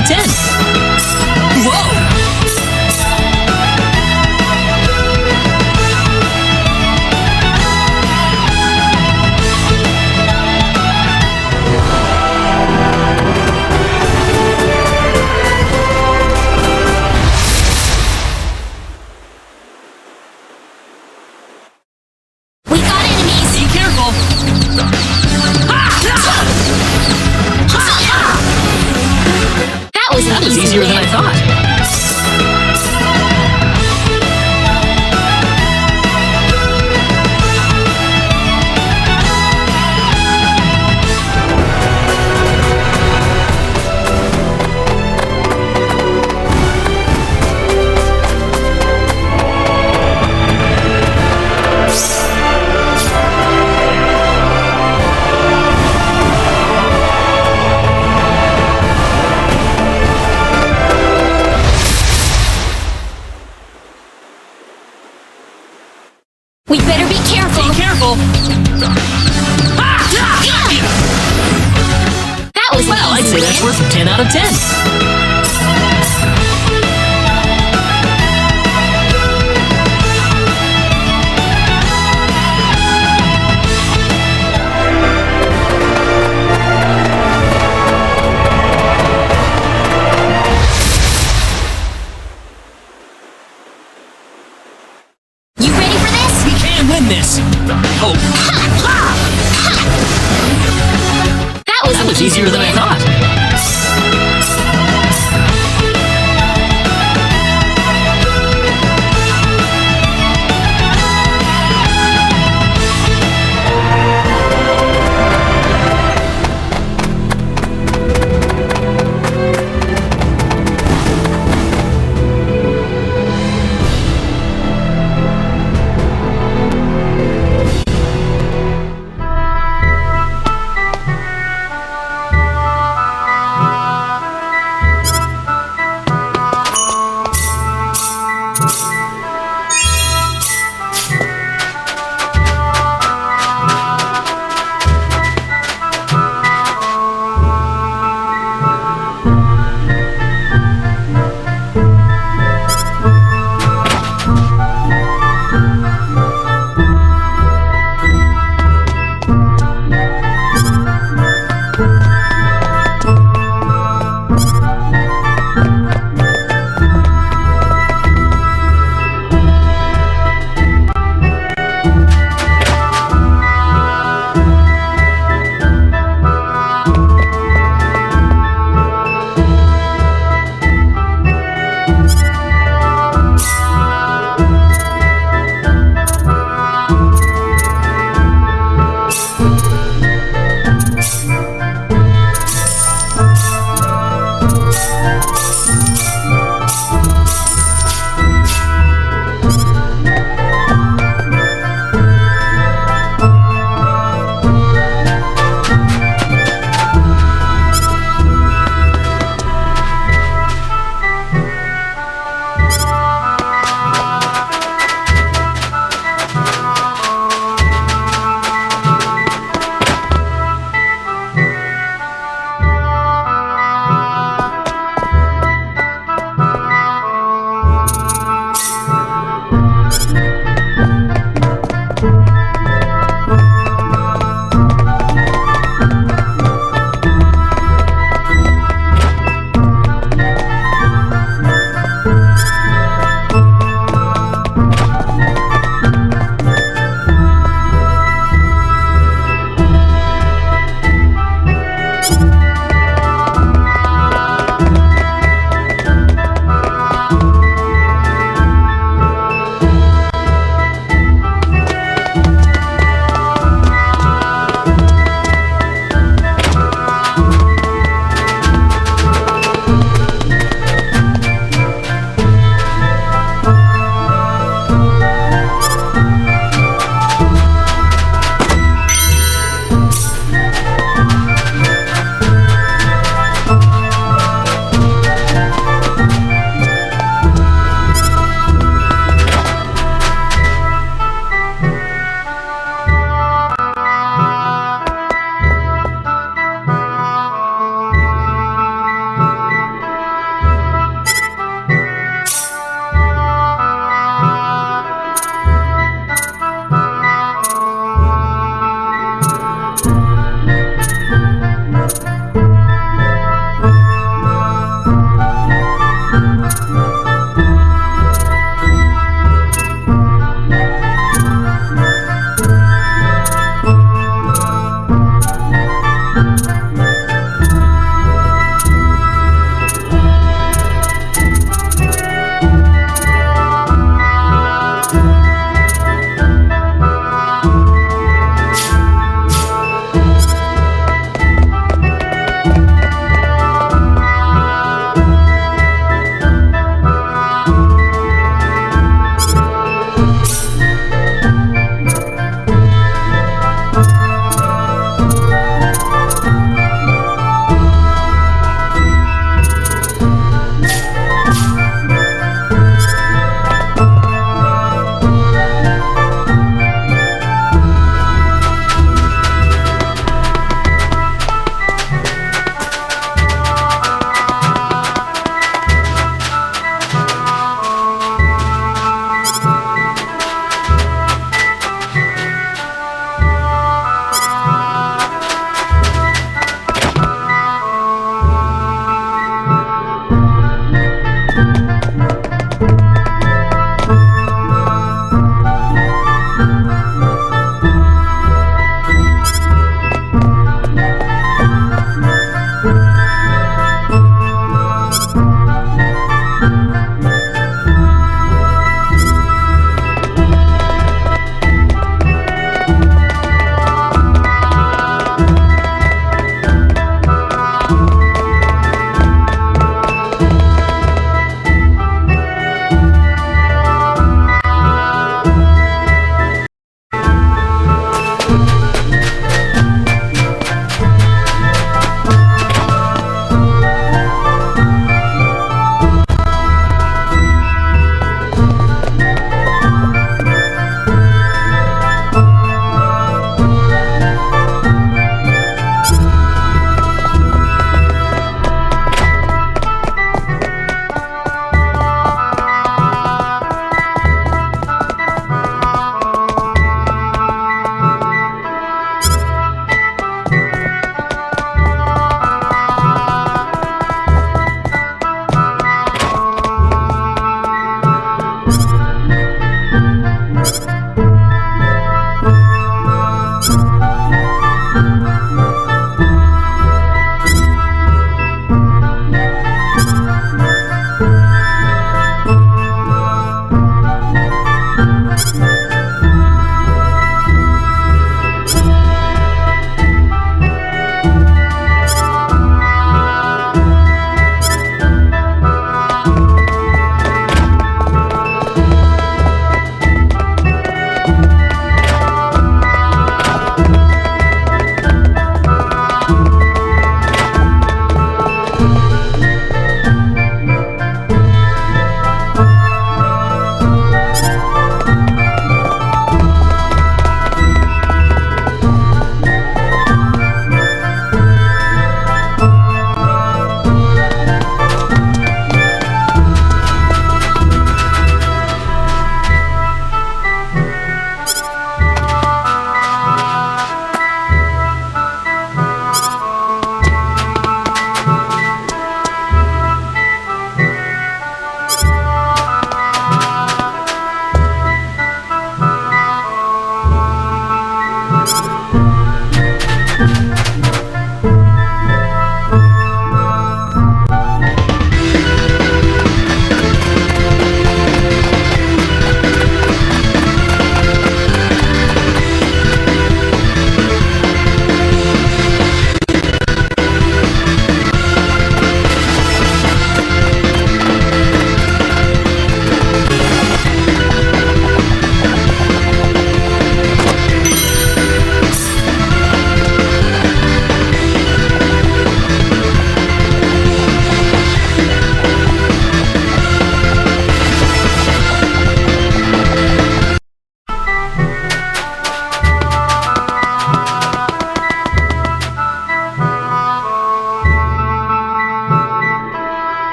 of 10. Whoa! That was easier than I thought. We better be careful. Be careful. That was well, I'd say that's worth a 10 out of 10. Win this! Oh! That was easier than I thought.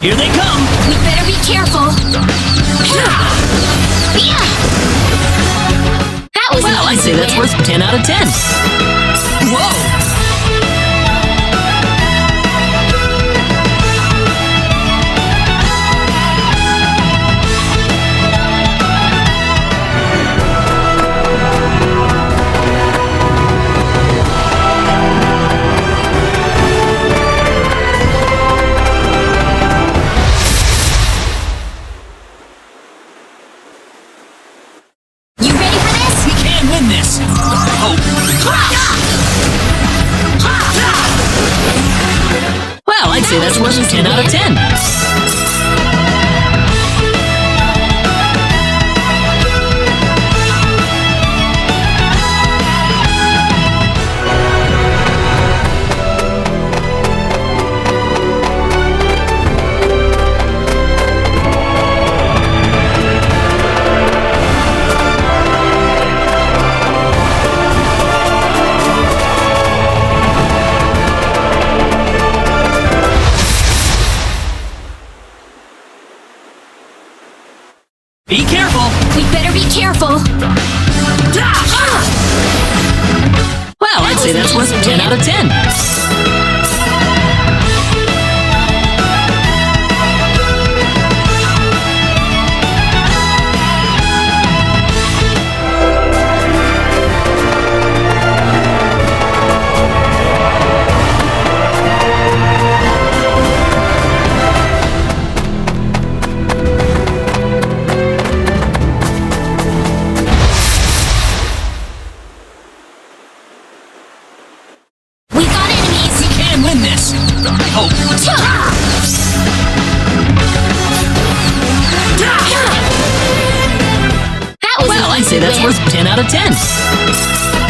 Here they come! We better be careful. Yeah. That was an Well, I'd easy say that's win. worth 10 out of 10. Whoa! You ready for this? We can win this! Oh! Well, I'd say that's worth 10 out of 10. Be careful! We better be careful. Well, I'd say that's worth 10 out of 10. We got enemies. We can win this! Oh! That was Well, an I'd say easy that's win. worth 10 out of 10.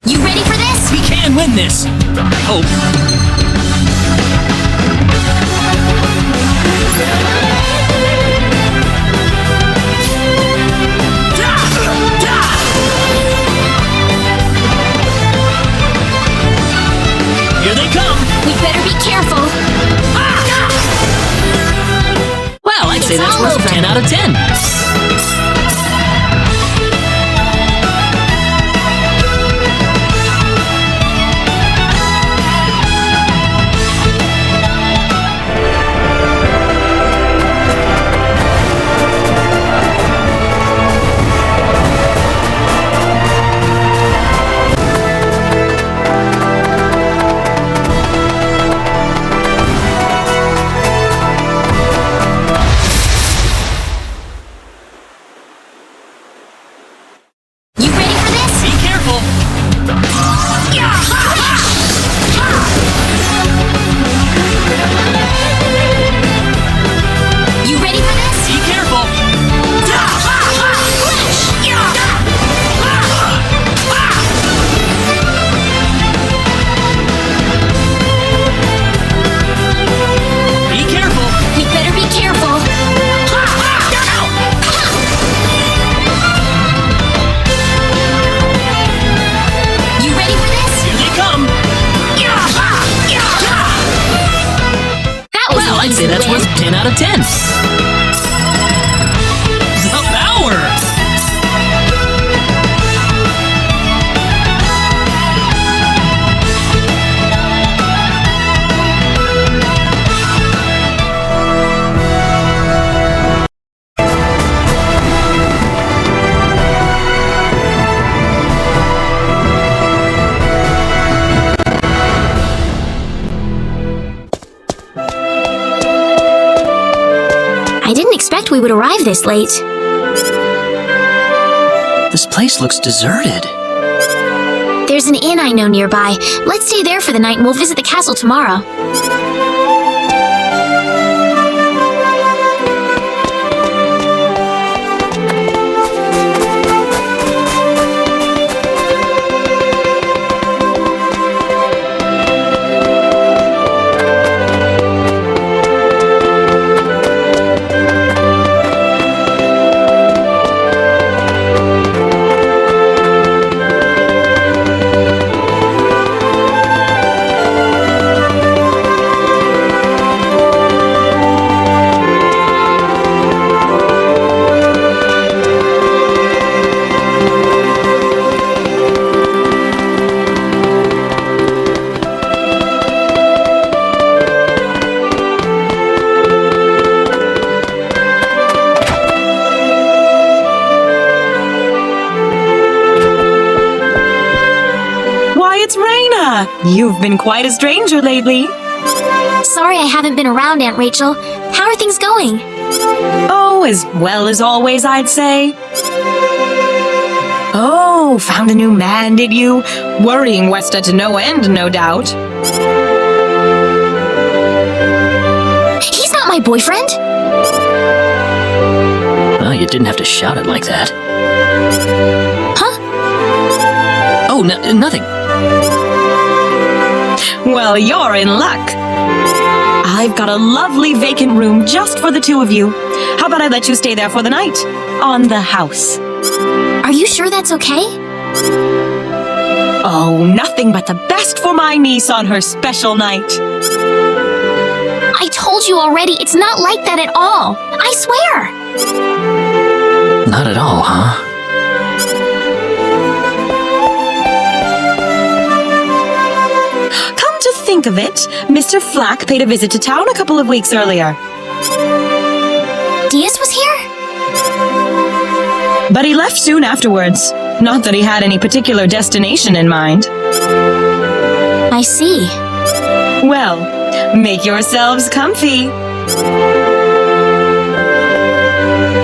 You ready for this? We can win this! Oh! Here they come! We better be careful. Well, I'd say It's that's all worth over. 10 out of 10. You ready for this? Be careful! You ready for this? Be careful! Be careful! We better be careful. You ready for this? Here they come! That was Well, an I'd easy say that's win. worth 10 out of 10. The power! expect we would arrive this late. This place looks deserted. There's an inn I know nearby. Let's stay there for the night and we'll visit the castle tomorrow. You've been quite a stranger lately. Sorry I haven't been around, Aunt Rachel. How are things going? Oh, as well as always, I'd say. Oh, found a new man, did you? Worrying Westa to no end, no doubt. He's not my boyfriend! Well, you didn't have to shout it like that. Huh? Oh, nothing. Well, you're in luck. I've got a lovely vacant room just for the two of you. How about I let you stay there for the night? On the house. Are you sure that's okay? Oh, nothing but the best for my niece on her special night. I told you already, it's not like that at all. I swear. Not at all, huh? Think of it, Mr. Flack paid a visit to town a couple of weeks earlier. Diaz was here? But he left soon afterwards. Not that he had any particular destination in mind. I see. Well, make yourselves comfy.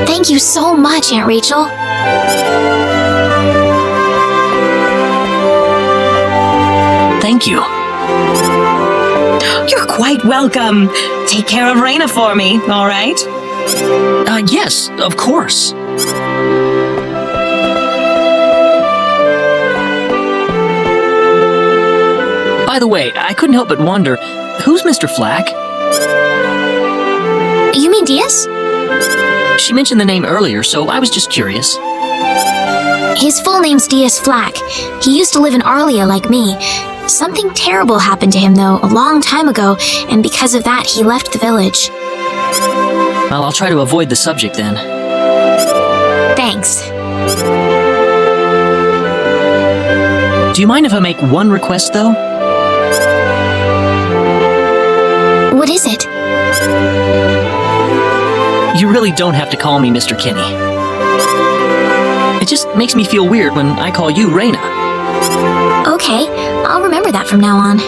Thank you so much, Aunt Rachel. Thank you. You're quite welcome. Take care of Raina for me, all right? Yes, of course. By the way, I couldn't help but wonder, who's Mr. Flack? You mean Diaz? She mentioned the name earlier, so I was just curious. His full name's Diaz Flack. He used to live in Arlia like me. Something terrible happened to him, though, a long time ago, and because of that, he left the village. Well, I'll try to avoid the subject then. Thanks. Do you mind if I make one request, though? What is it? You really don't have to call me Mr. Kinney. It just makes me feel weird when I call you Raina. Okay, I'll remember that from now on.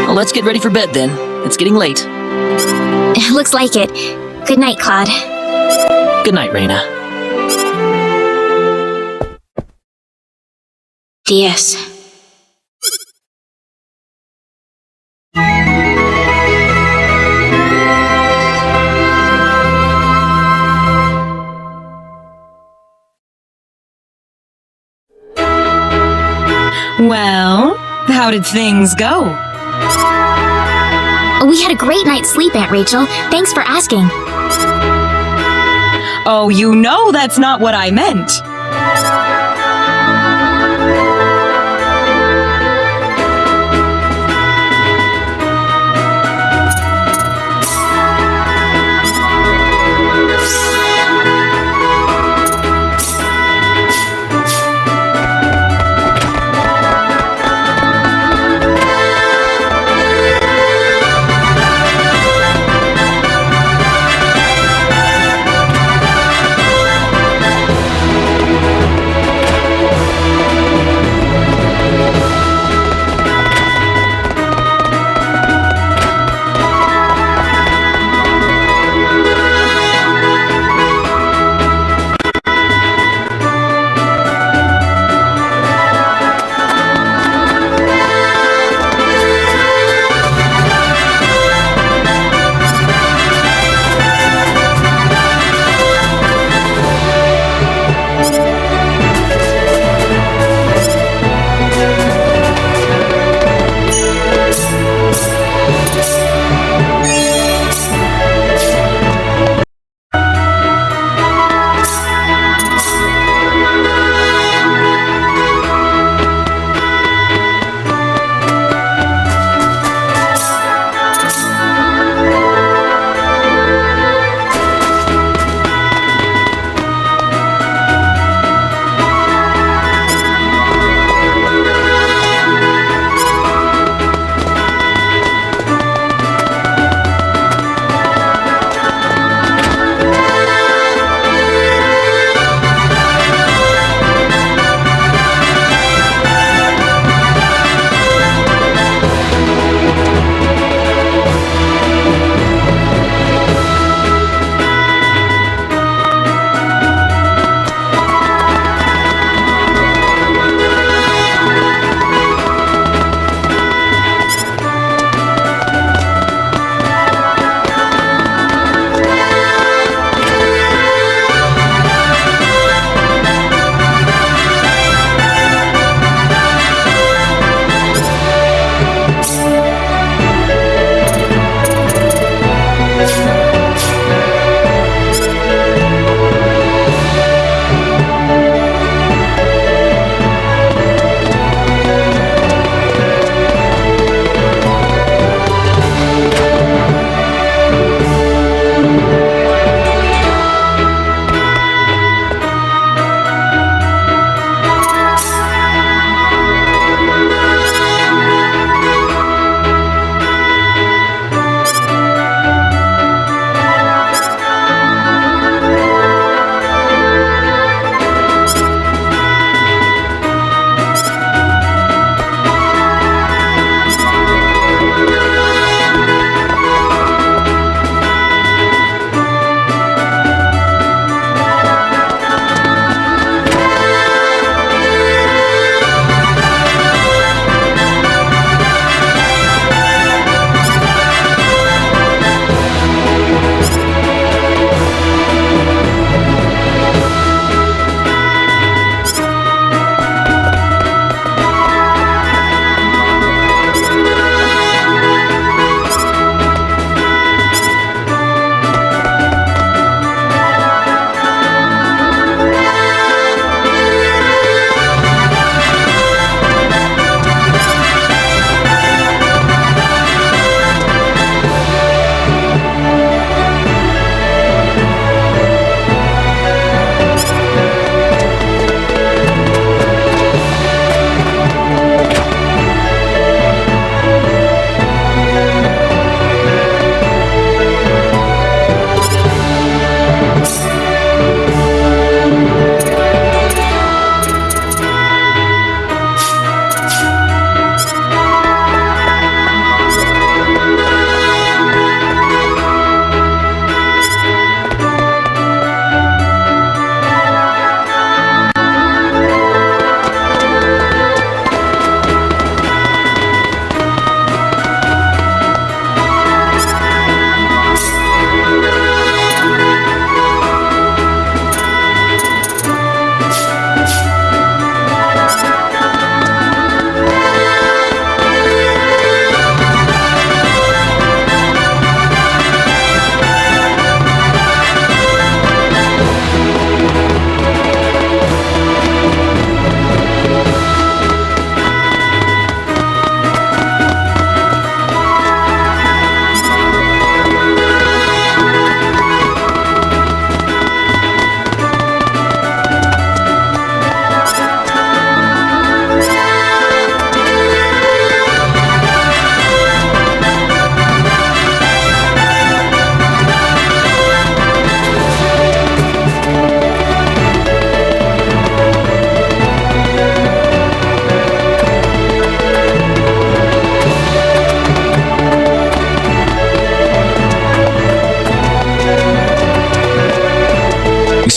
Well, let's get ready for bed then. It's getting late. Looks like it. Good night, Claude. Good night, Raina. Diaz. Well, how did things go? We had a great night's sleep, Aunt Rachel. Thanks for asking. Oh, you know that's not what I meant.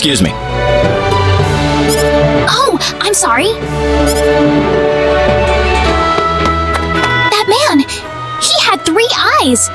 Excuse me. Oh, I'm sorry. That man, he had 3 eyes.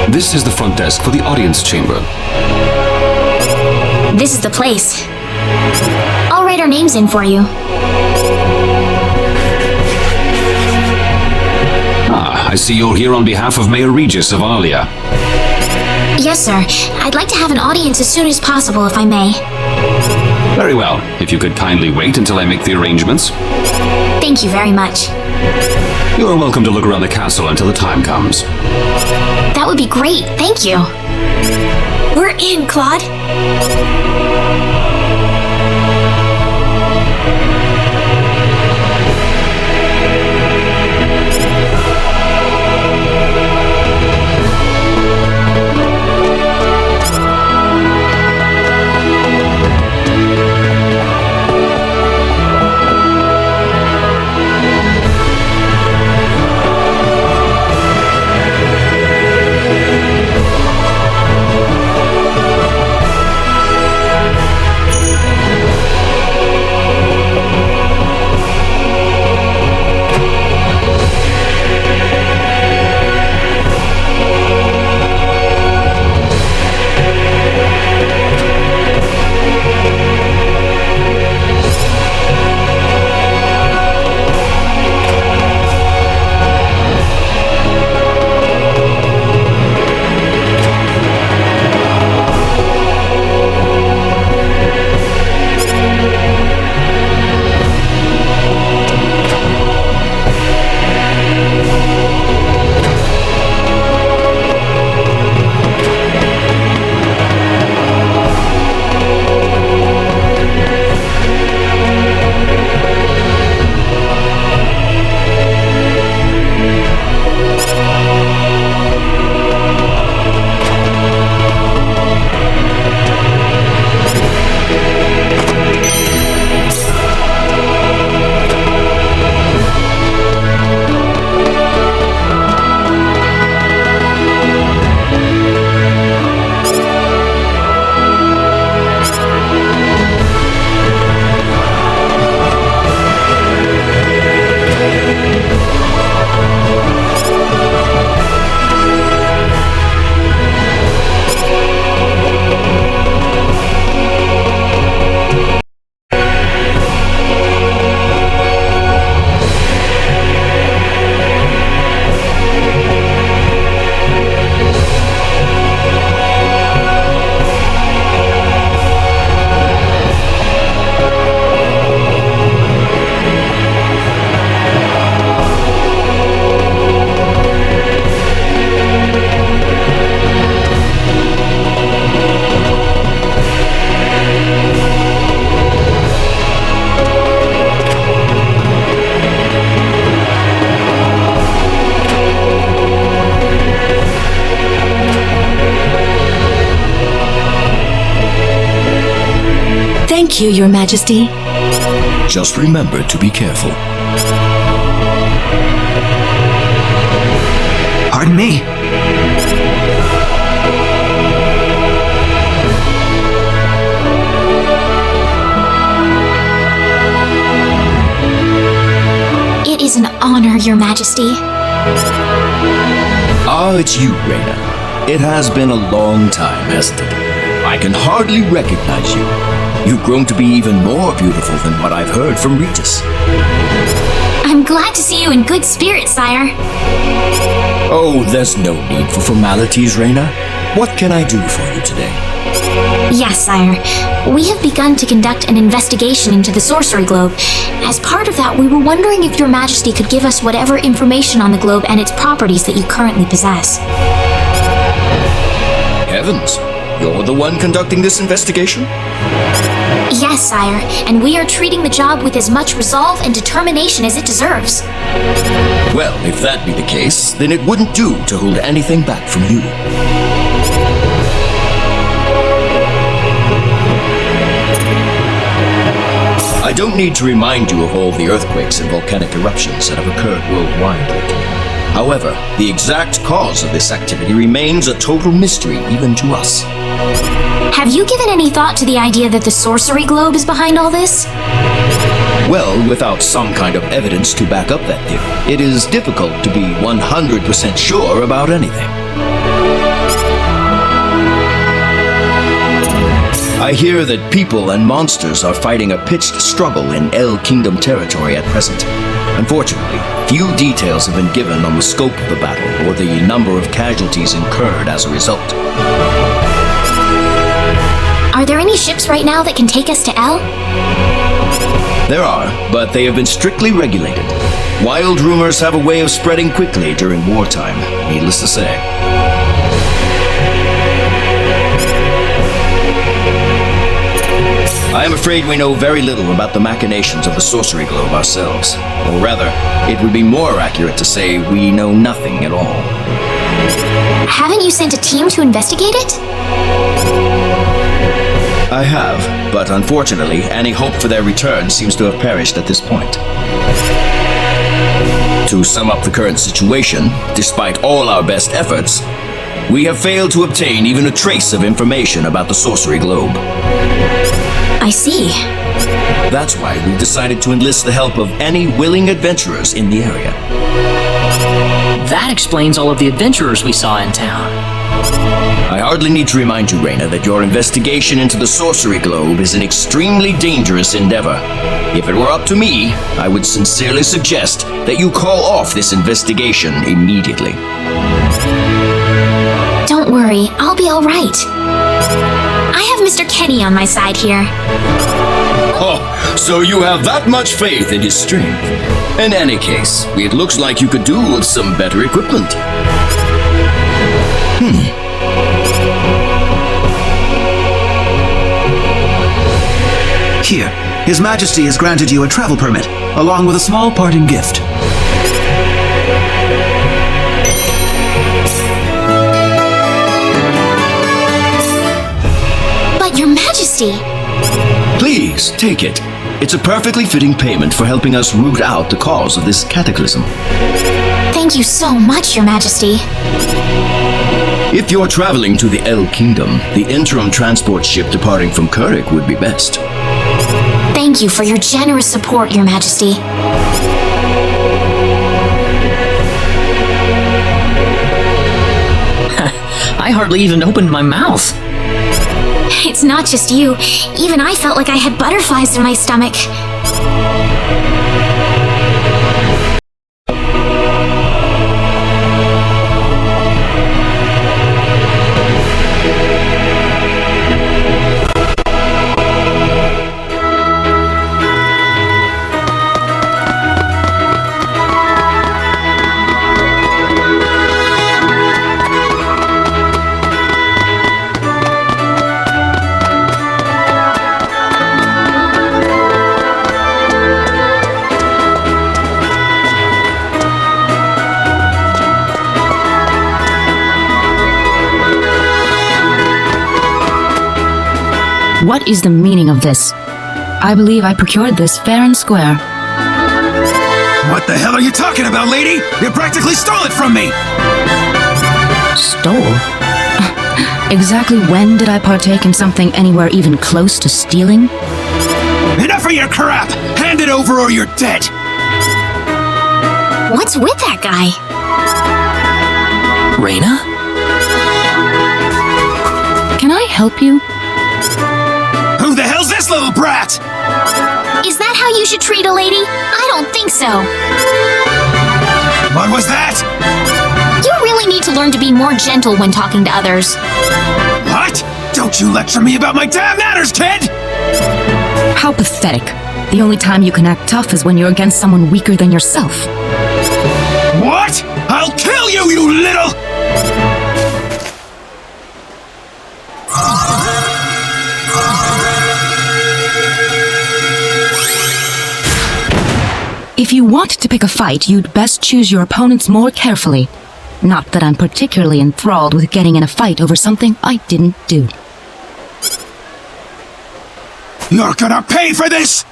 This is the front desk for the audience chamber. This is the place. I'll write our names in for you. Ah, I see you're here on behalf of Mayor Regis of Alia. Yes, sir. I'd like to have an audience as soon as possible, if I may. Very well. If you could kindly wait until I make the arrangements. Thank you very much. You're welcome to look around the castle until the time comes. That would be great. Thank you. We're in, Claude. Thank you, Your Majesty. Just remember to be careful. Pardon me. It is an honor, Your Majesty. Ah, it's you, Reina. It has been a long time, hasn't it? I can hardly recognize you. You've grown to be even more beautiful than what I've heard from Regis. I'm glad to see you in good spirits, sire. Oh, there's no need for formalities, Reina. What can I do for you today? Yes, sire. We have begun to conduct an investigation into the sorcery globe. As part of that, we were wondering if Your Majesty could give us whatever information on the globe and its properties that you currently possess. Heavens, you're the one conducting this investigation? Yes, sire, and we are treating the job with as much resolve and determination as it deserves. Well, if that be the case, then it wouldn't do to hold anything back from you. I don't need to remind you of all the earthquakes and volcanic eruptions that have occurred worldwide lately. However, the exact cause of this activity remains a total mystery even to us. Have you given any thought to the idea that the sorcery globe is behind all this? Well, without some kind of evidence to back up that theory, it is difficult to be 100% sure about anything. I hear that people and monsters are fighting a pitched struggle in El Kingdom territory at present. Unfortunately, few details have been given on the scope of the battle or the number of casualties incurred as a result. Are there any ships right now that can take us to El? There are, but they have been strictly regulated. Wild rumors have a way of spreading quickly during wartime, needless to say. I am afraid we know very little about the machinations of the sorcery globe ourselves. Or rather, it would be more accurate to say we know nothing at all. Haven't you sent a team to investigate it? I have, but unfortunately, any hope for their return seems to have perished at this point. To sum up the current situation, despite all our best efforts, we have failed to obtain even a trace of information about the sorcery globe. I see. That's why we've decided to enlist the help of any willing adventurers in the area. That explains all of the adventurers we saw in town. I hardly need to remind you, Reina, that your investigation into the sorcery globe is an extremely dangerous endeavor. If it were up to me, I would sincerely suggest that you call off this investigation immediately. Don't worry, I'll be all right. I have Mr. Kenny on my side here. Oh, so you have that much faith in his strength. In any case, it looks like you could do with some better equipment. Here, His Majesty has granted you a travel permit, along with a small parting gift. But Your Majesty! Please, take it. It's a perfectly fitting payment for helping us root out the cause of this cataclysm. Thank you so much, Your Majesty. If you're traveling to the El Kingdom, the interim transport ship departing from Kurik would be best. Thank you for your generous support, Your Majesty. I hardly even opened my mouth. It's not just you. Even I felt like I had butterflies in my stomach. What is the meaning of this? I believe I procured this fair and square. What the hell are you talking about, lady? You practically stole it from me! Stole? Exactly when did I partake in something anywhere even close to stealing? Enough of your crap! Hand it over or you're dead! What's with that guy? Reina? Can I help you? Who the hell's this little brat? Is that how you should treat a lady? I don't think so. What was that? You really need to learn to be more gentle when talking to others. What? Don't you lecture me about my damn manners, kid! How pathetic. The only time you can act tough is when you're against someone weaker than yourself. What? I'll kill you, you little... If you want to pick a fight, you'd best choose your opponents more carefully. Not that I'm particularly enthralled with getting in a fight over something I didn't do. You're gonna pay for this!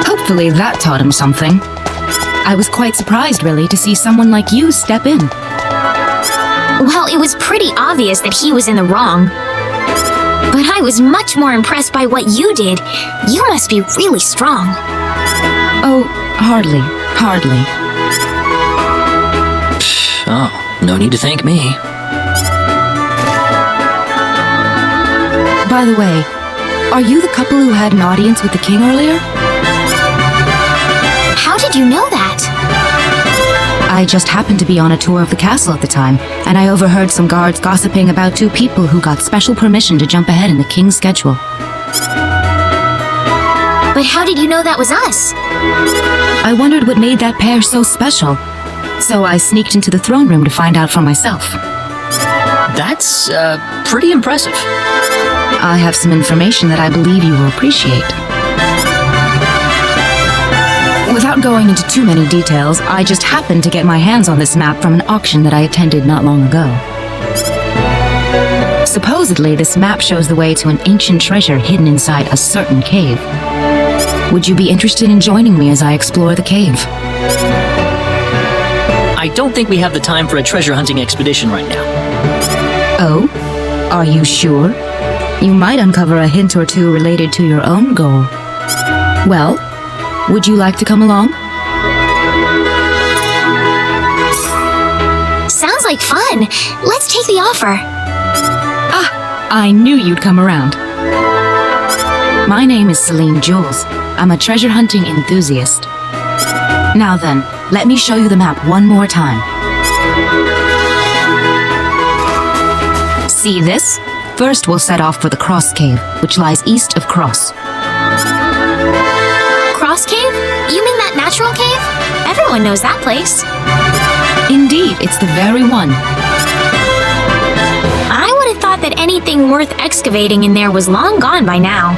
Hopefully that taught him something. I was quite surprised, really, to see someone like you step in. Well, it was pretty obvious that he was in the wrong. But I was much more impressed by what you did. You must be really strong. Oh, hardly. Oh, no need to thank me. By the way, are you the couple who had an audience with the king earlier? How did you know that? I just happened to be on a tour of the castle at the time, and I overheard some guards gossiping about two people who got special permission to jump ahead in the king's schedule. But how did you know that was us? I wondered what made that pair so special, so I sneaked into the throne room to find out for myself. That's, pretty impressive. I have some information that I believe you will appreciate. Without going into too many details, I just happened to get my hands on this map from an auction that I attended not long ago. Supposedly, this map shows the way to an ancient treasure hidden inside a certain cave. Would you be interested in joining me as I explore the cave? I don't think we have the time for a treasure hunting expedition right now. Oh? Are you sure? You might uncover a hint or two related to your own goal. Well, would you like to come along? Sounds like fun. Let's take the offer. Ah, I knew you'd come around. My name is Celine Jules. I'm a treasure hunting enthusiast. Now then, let me show you the map one more time. See this? First, we'll set off for the Krosse Cave, which lies east of Krosse. Krosse Cave? You mean that natural cave? Everyone knows that place. Indeed, it's the very one. I would have thought that anything worth excavating in there was long gone by now.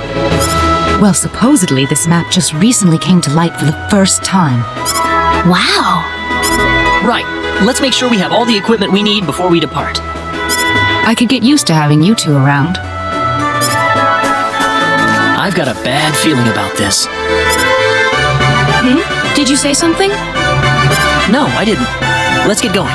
Well, supposedly this map just recently came to light for the first time. Wow. Right. Let's make sure we have all the equipment we need before we depart. I could get used to having you two around. I've got a bad feeling about this. Did you say something? No, I didn't. Let's get going.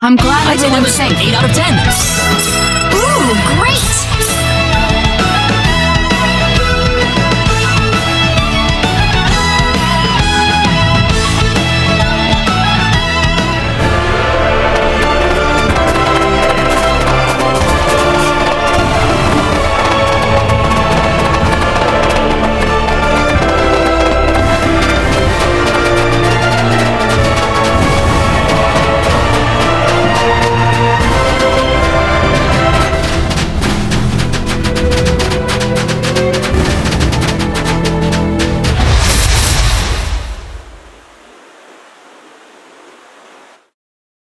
I'm glad I'd say that everyone's was safe. 8 out of 10. Ooh, great!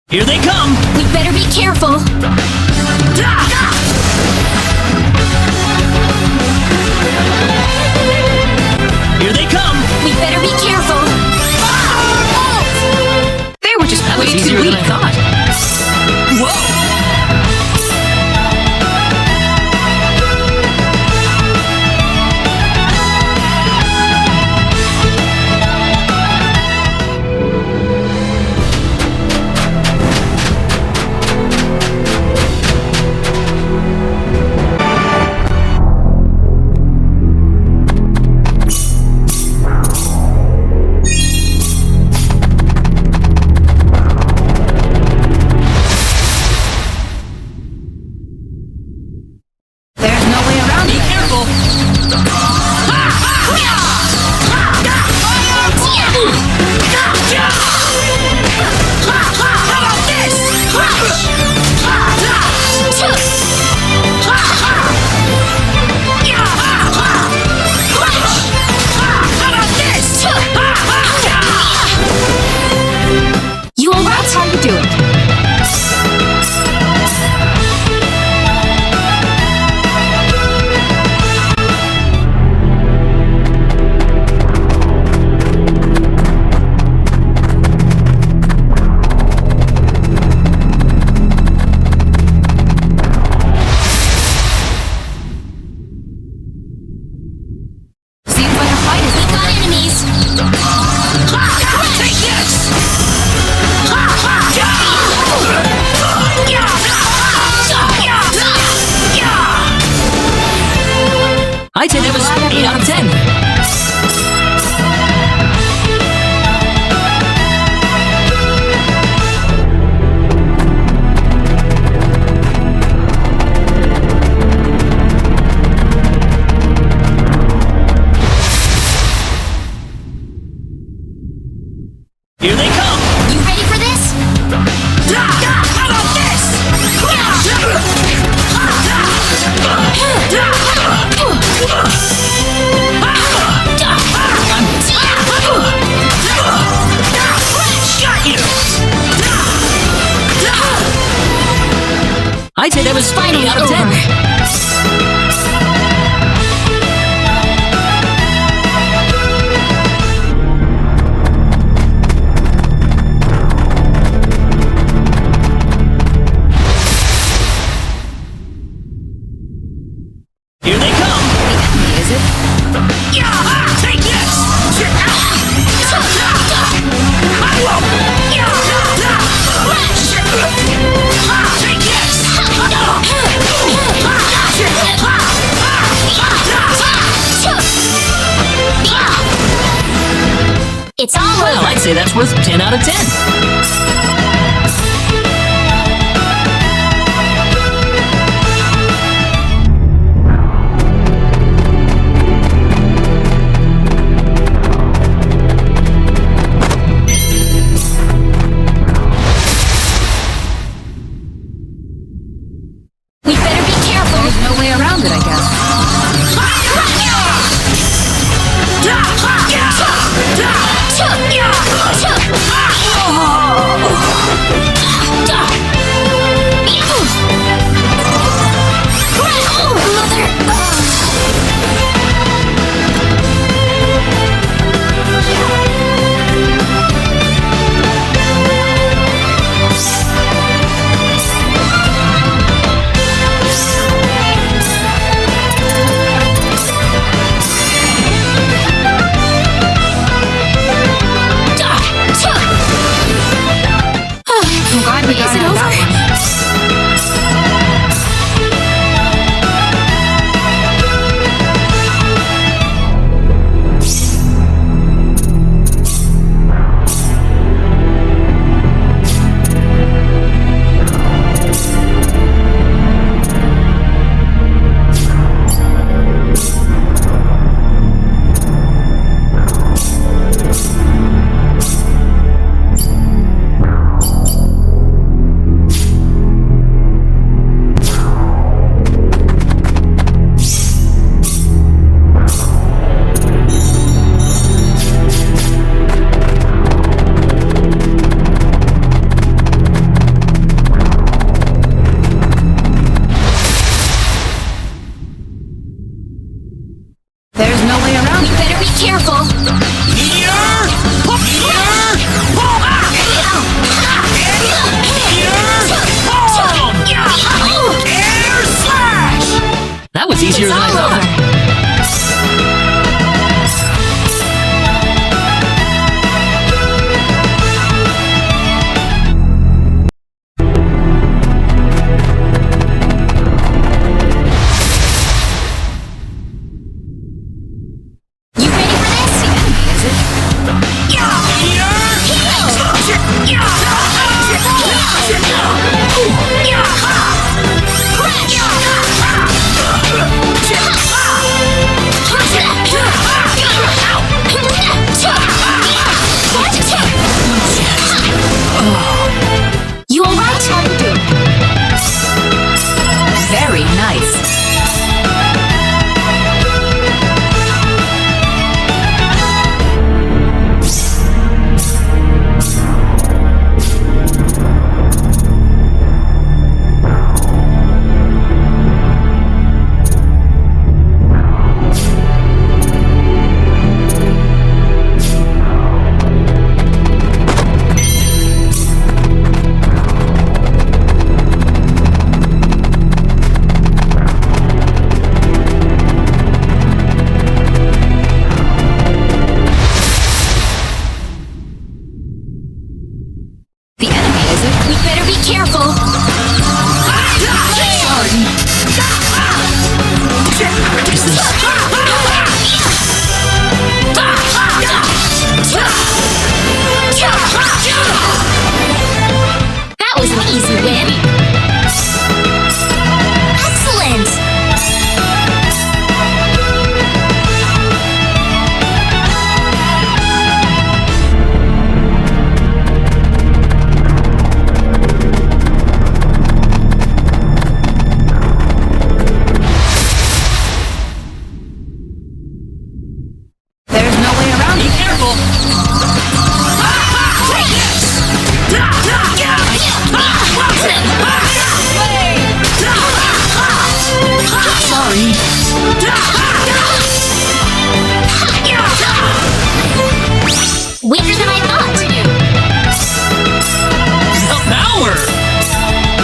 Here they come! We'd better be careful. Here they come! We'd better be careful. They were just That way was too easier than weak. I thought. Whoa! There's no way around Be it. careful! You all right? That's how you do it. Seems like a fight is We've got enemies. I'd say that was 8 out of 10. Here they come! You ready for this? I'd say that was 8 out of 10. Here they come! Is it? Take this! Take this! It's all Well, over. I'd say that's worth 10 out of 10. We'd better be careful. There's no way around it, I guess. hadn't Is it forgotten over? about that one. There's no way around You it. better be careful. That was easier than I It's all thought. over. You ready for this? You alright? How you doing? Very nice. The enemy is it? You better be careful. Is this... That was an easy win. Excellent. There's no way around Be it. careful! Sorry. Weaker than I thought. Now we're...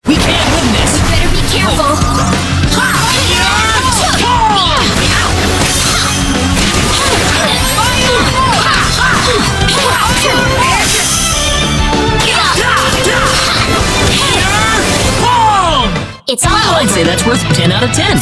We can't win this! Better be careful. It's all I'd over. say that's worth 10 out of 10.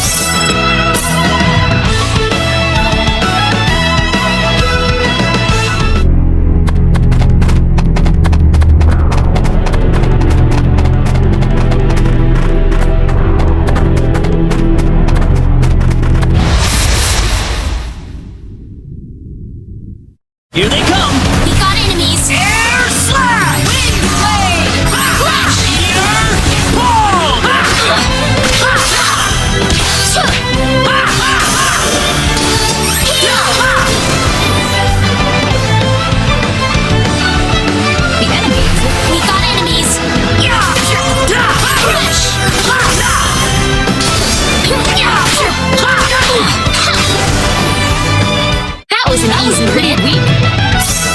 Here they come! We got enemies. Air slash! Wind blade! Flash! The enemy is it? We got enemies. That was an easy Pretty win. weak.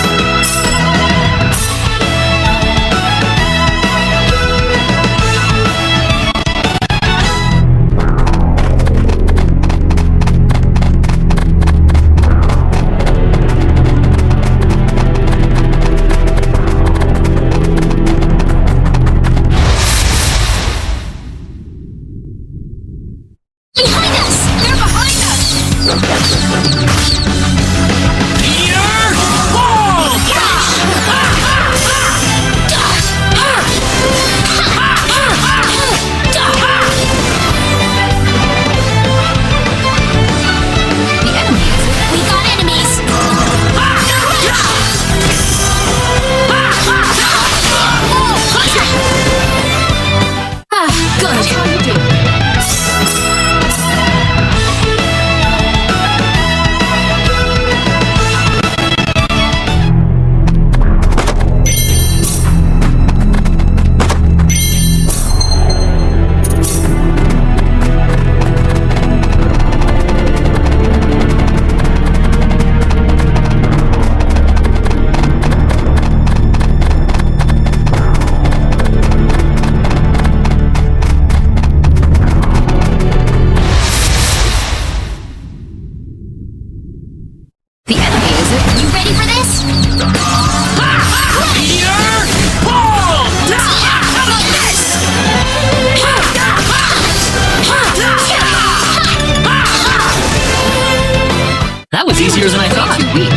That was easier than I thought. Too weak.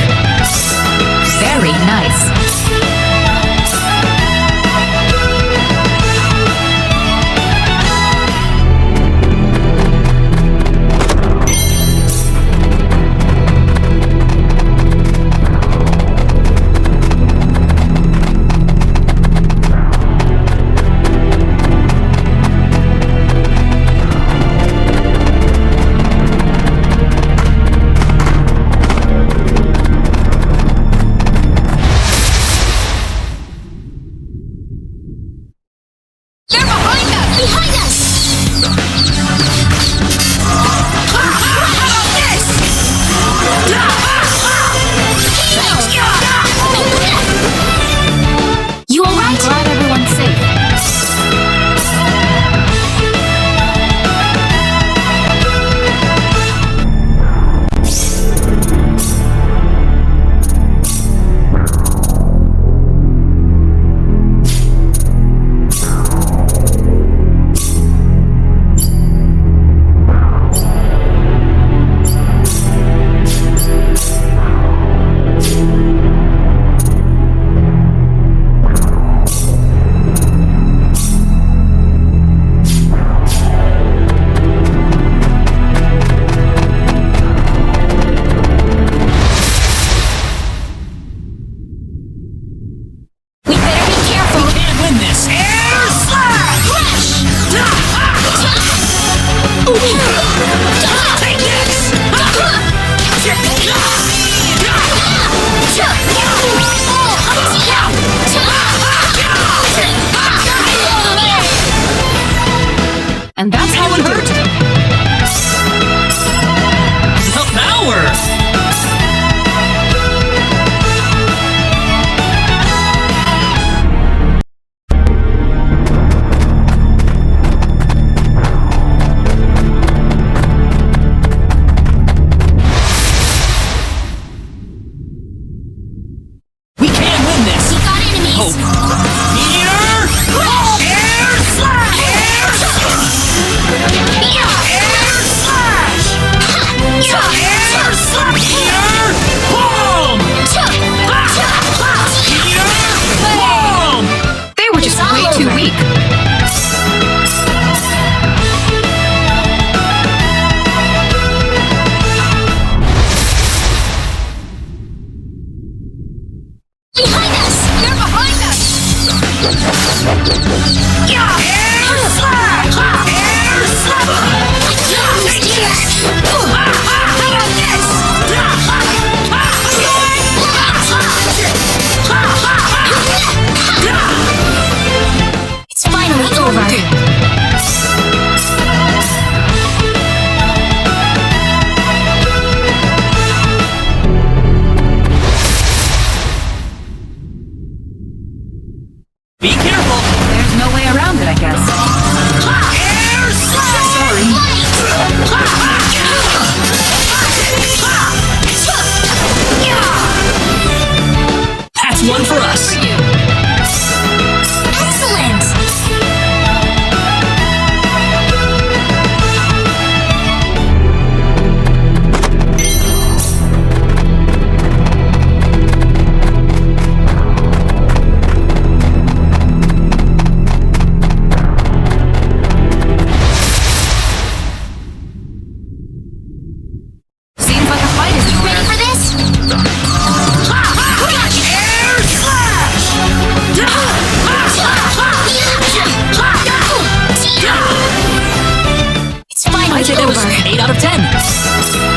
Very nice. And that's how it hurt. The power! We can win this! We got enemies! Hope. Meteor! Air slash! Air slash! Air slash! Air slash! Meteor! Boom! Meteor! Boom! They were just way too weak. Behind us! They're behind us! Air slash! Air slash! How about this? It's finally over. Be careful! There's no way around it, I guess. Air slash! Sorry. That's one for us. Excellent! Seems like a fight is in order. Ready for this? Air slash! It's finally I'd say that was over. 8 out of 10.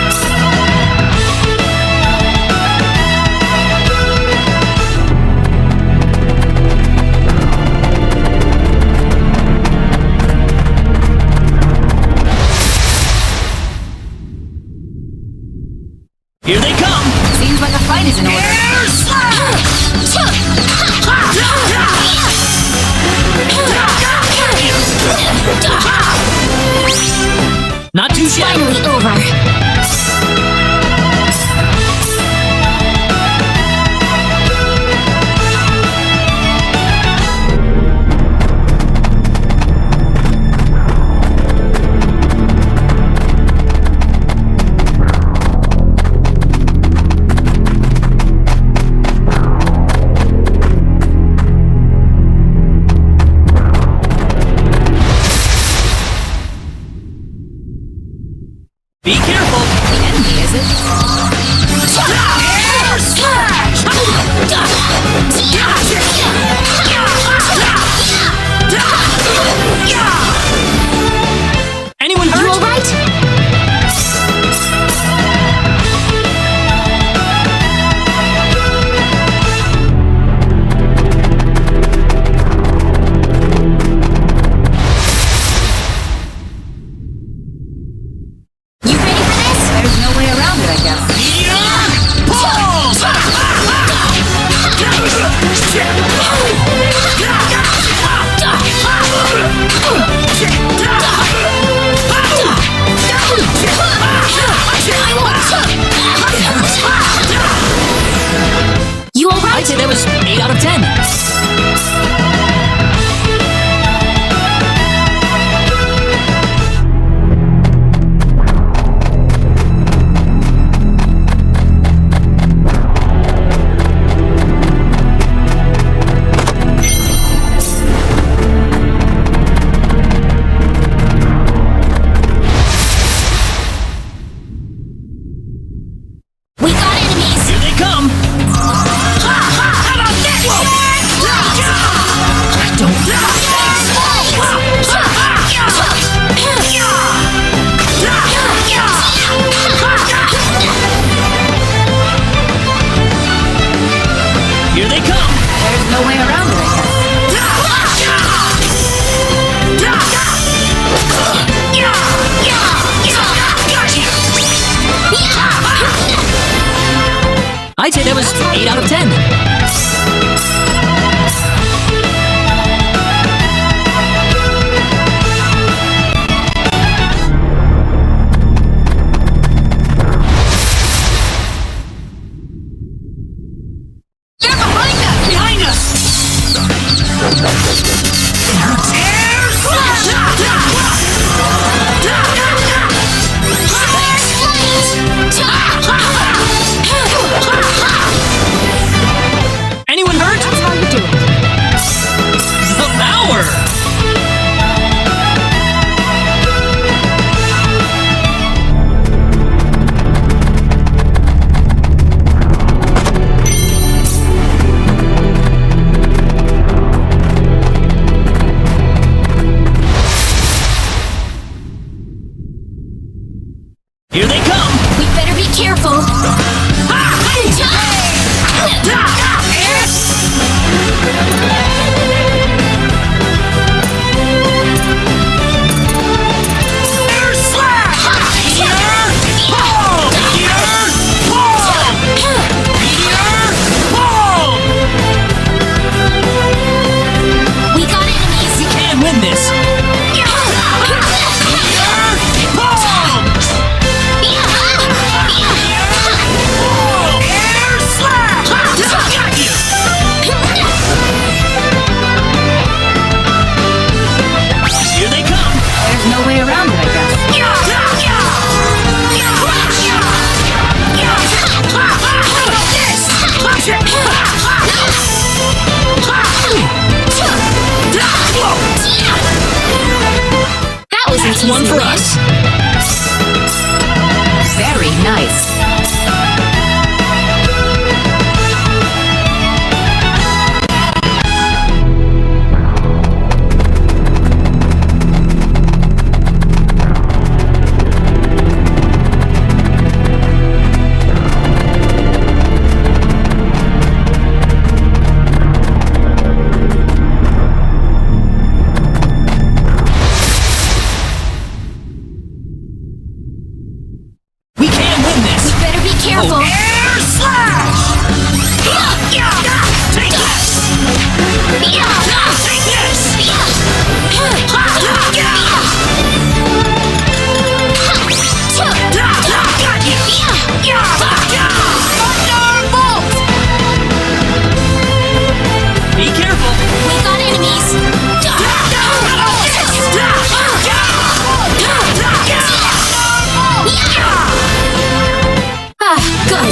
Here they come! Seems like a fight is in order. Air slash! Not too shabby. Finally over. Here they come! We better be careful. We got enemies. We can win this! Here they come! There's no way around it, I guess. That was an One easy for win. us! Very nice. We can win this! We better be careful. Air slash! Take this! Take this! Got you! Be careful! We got enemies. Ah, good.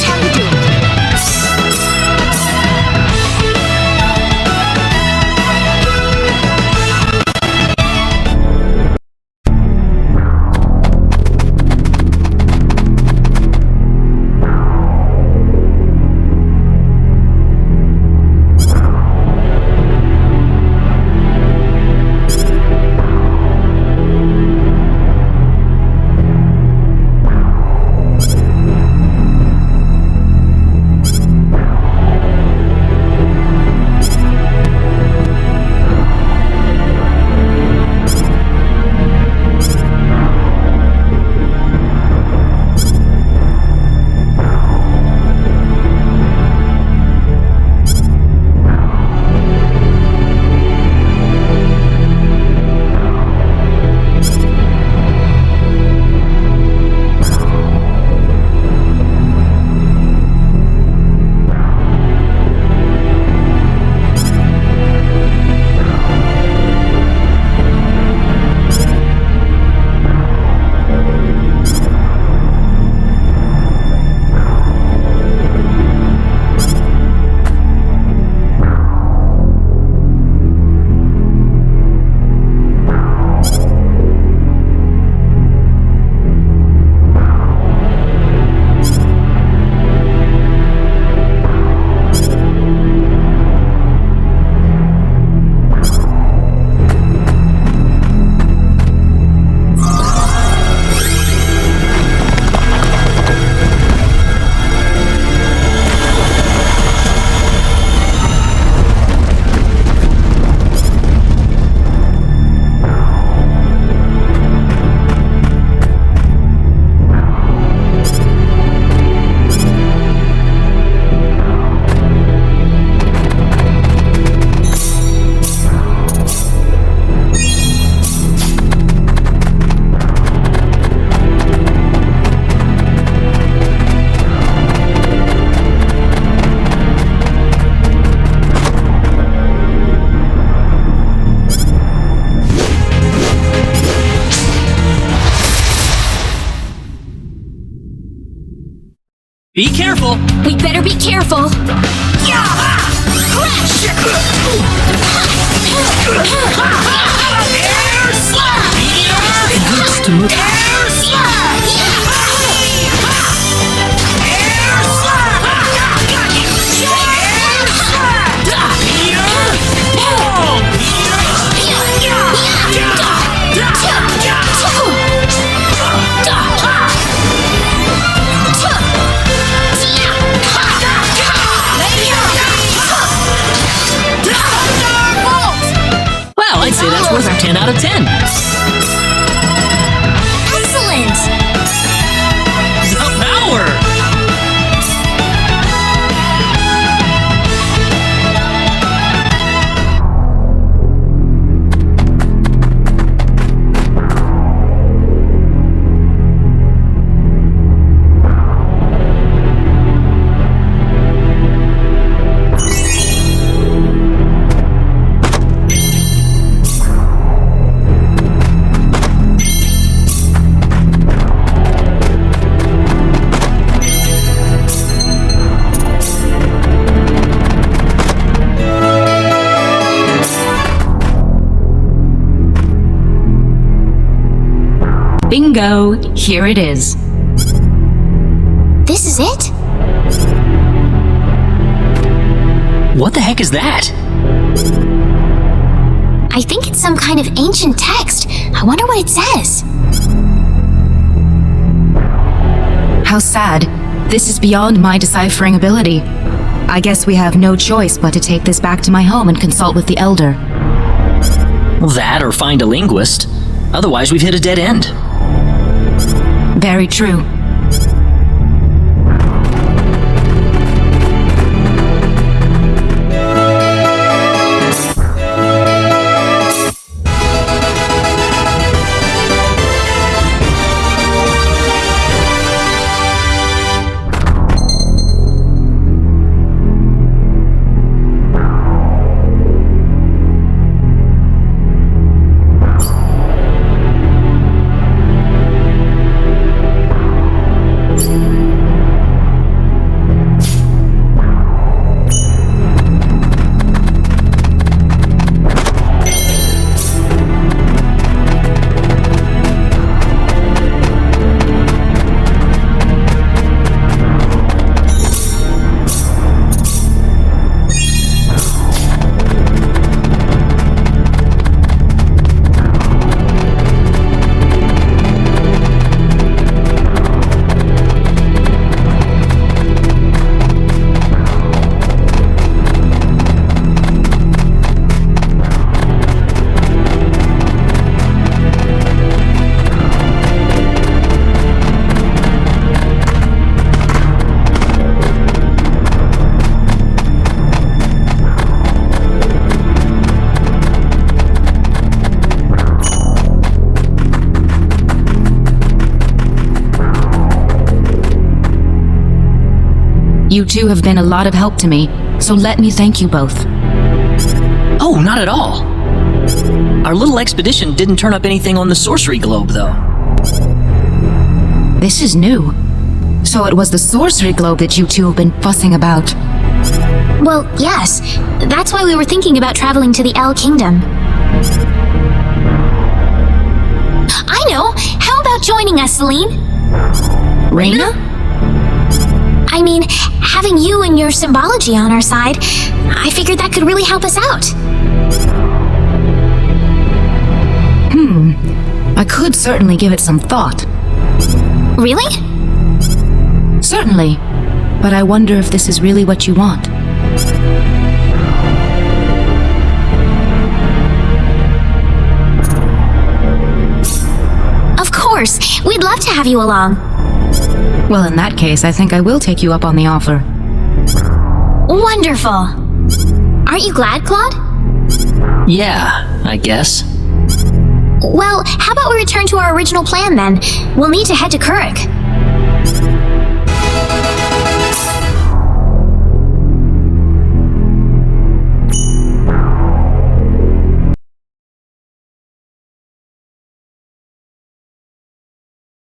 Be careful! We better be careful. Crash! Air slash! It hurts to move. Air slash! Air slash! Got you! Air slash! Here! Boom! That's worth a 10 out of 10. Excellent! The power! Bingo! Here it is. This is it? What the heck is that? I think it's some kind of ancient text. I wonder what it says. How sad. This is beyond my deciphering ability. I guess we have no choice but to take this back to my home and consult with the Elder. That or find a linguist. Otherwise, we've hit a dead end. Very true. You two have been a lot of help to me, so let me thank you both. Oh, not at all. Our little expedition didn't turn up anything on the sorcery globe, though. This is new. So it was the sorcery globe that you two have been fussing about. Well, yes. That's why we were thinking about traveling to the El Kingdom. I know! How about joining us, Celine? Reina? I mean, having you and your symbology on our side, I figured that could really help us out. I could certainly give it some thought. Really? Certainly. But I wonder if this is really what you want. Of course! We'd love to have you along. Well, in that case, I think I will take you up on the offer. Wonderful! Aren't you glad, Claude? Yeah, I guess. Well, how about we return to our original plan then? We'll need to head to Kuruk.